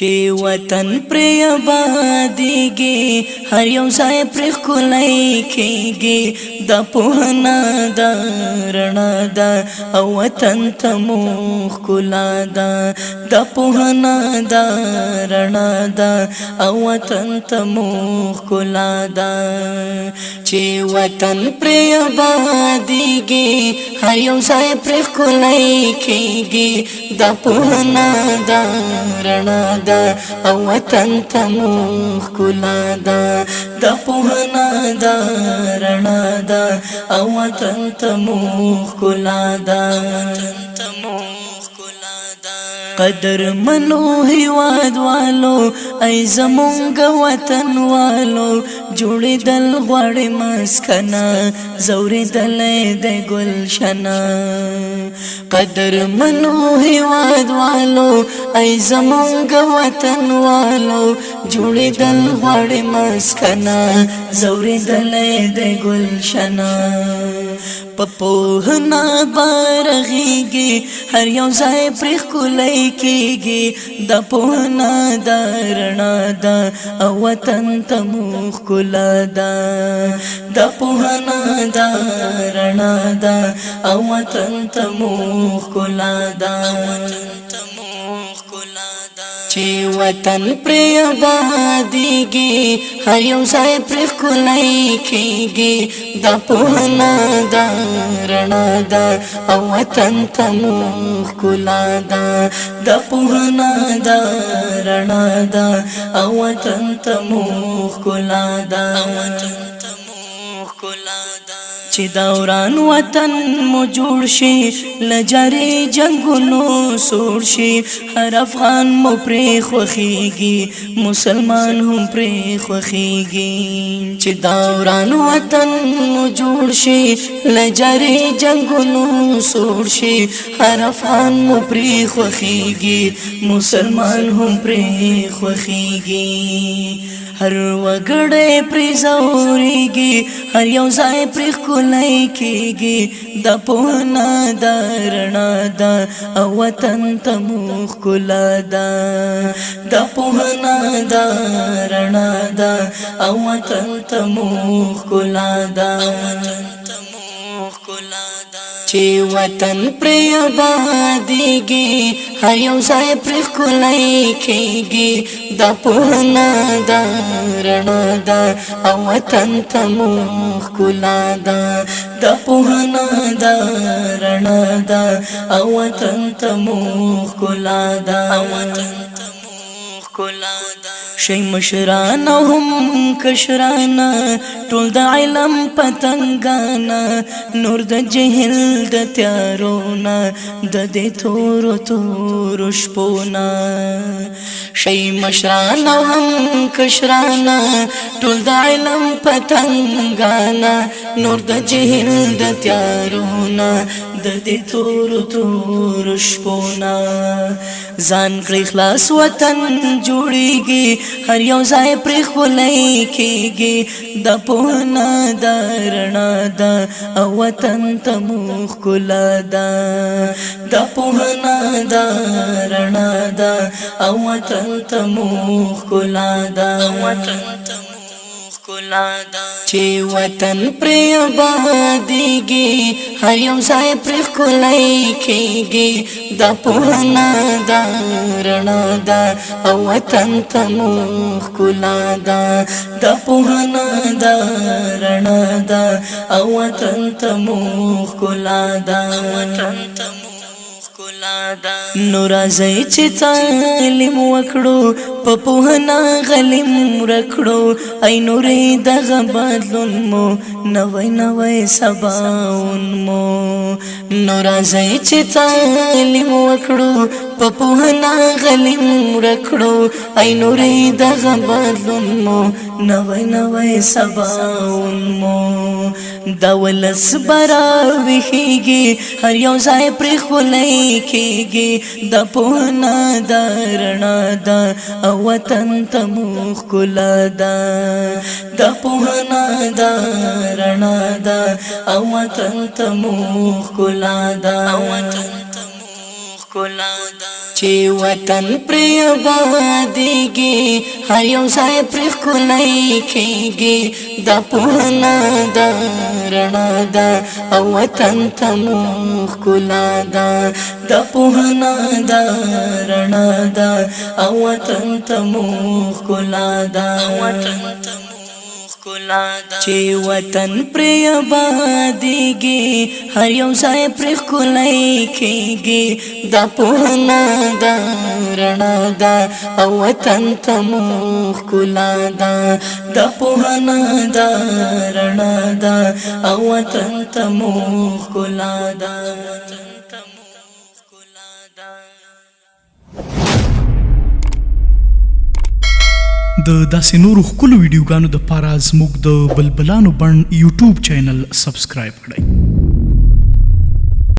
چې وطن پر آبادیږي هر یو ځای پر ښکلی کېږي د پوهنه د رڼا ده او وطن ته مو ښکلا ده د پوهنه د رڼا ده او وطن ته مو ښکلا ده چې وطن پر آبادیږي هر یو ځای پر ښکلی کېږي د پوهنه د رڼا ده او وطن ته مو ښکلا ده د پوهنه د رڼا ده او وطن ته مو ښکلا ده قدر منو هیواد والو ای زمونږ وطن والو جوړېدل غواړي مسکنه زورېدل د ګلشنه قدر منو هیواد والو ای زمونږ وطن والو جوړېدل غواړي مسکنه زورېدل د ګلشنه په پوهنه برغېږي هر یو ځای پرې ښکلی کېږي د پوهنه د رڼا ده او وطن ته مو ښکلا ده د پوهنه د رڼا ده او وطن ته مو ښکلا ده چې وطن پر آبادیږي هر یو ځای پر ښکلی کېږي د پوهنه د رڼا ده او وطن ته مو ښکلا ده د پوهنه د رڼا ده او وطن ته مو ښکلا ده چې دوران وطن مو جوړ شي لجاري جنگونو سوړ شي هر افغان مو پرې خوښيږي مسلمان هم پرې خوښيږي چې دوران وطن مو جوړ شي لجاري جنگونو سوړ شي هر افغان مو پرې خوښيږي مسلمان هم پرې خوښيږي هر وګړی پرې زورېږي هر یو ځای پرې ښکلی کېږي د پوهنه د رڼا ده او وطن ته مو ښکلا ده د پوهنه د رڼا ده او وطن ته مو ښکلا ده چې وطن پر آبادیږي هر یو ځای پر ښکلی کېږي د پوهنه د رڼا ده او وطن ته مو ښکلا ده د پوهنه د رڼا ده او وطن ته مو ښکلا ده شي مشران او هم کشران ټول د علم پتنګانا نور د جهل د تیارونا د دې تور شپونا شي مشران او هم کشران ټول د علم پتنګانا نور د جهل د تیارونا د دې تور شپونا ځان کړی خلاص وطن جوړیږي هر یو ځای پرې ښکلی کېږي د پوهنه د رڼا ده او وطن ته مو ښکلا ده د پوهنه د رڼا ده او وطن ته مو ښکلا ده چې وطن پر آبادیږي هر یو ځای پر ښکلی کېږي د پوهنه د رڼا ده او وطن ته مو ښکلا ده د پوهنه د رڼا ده او وطن ته مو ښکلا ده نو راځئ چې تعلیم وکړو په پوهنه غلیم ورکړو ای نورې دغه بدلون مو نوی سباون مو نو راځئ چې تعلیم وکړو په پوهنه غلیم ورکړو ای نورې دغه بدلون مو نوی سباون مو د ولس براویږي هر یو ځای پرې ښکلی کېږي د پوهنه د رڼا ده او وطن ته مو ښکلا ده د پوهنه د رڼا ده او وطن ته مو ښکلا ده چې وطن پر آبادېږي هر یو ځای پر ښکلی کېږي دا پوهنه ده رڼا ده او وطن ته مو ښکلا ده دا پوهنه ده رڼا ده او وطن ته مو ښکلا ده چې وطن پر آبادېږي هر یو ځای پر ښکلی کېږي دا پوهنه ده رڼا ده او وطن ته مو ښکلا ده دا پوهنه ده رڼا ده او وطن ته مو ښکلا ده. د داسې نورو ښکلو ویډیوګانو دپاره زموږ د بلبلانو بڼ یوټیوب چینل سبسکرایب کړئ.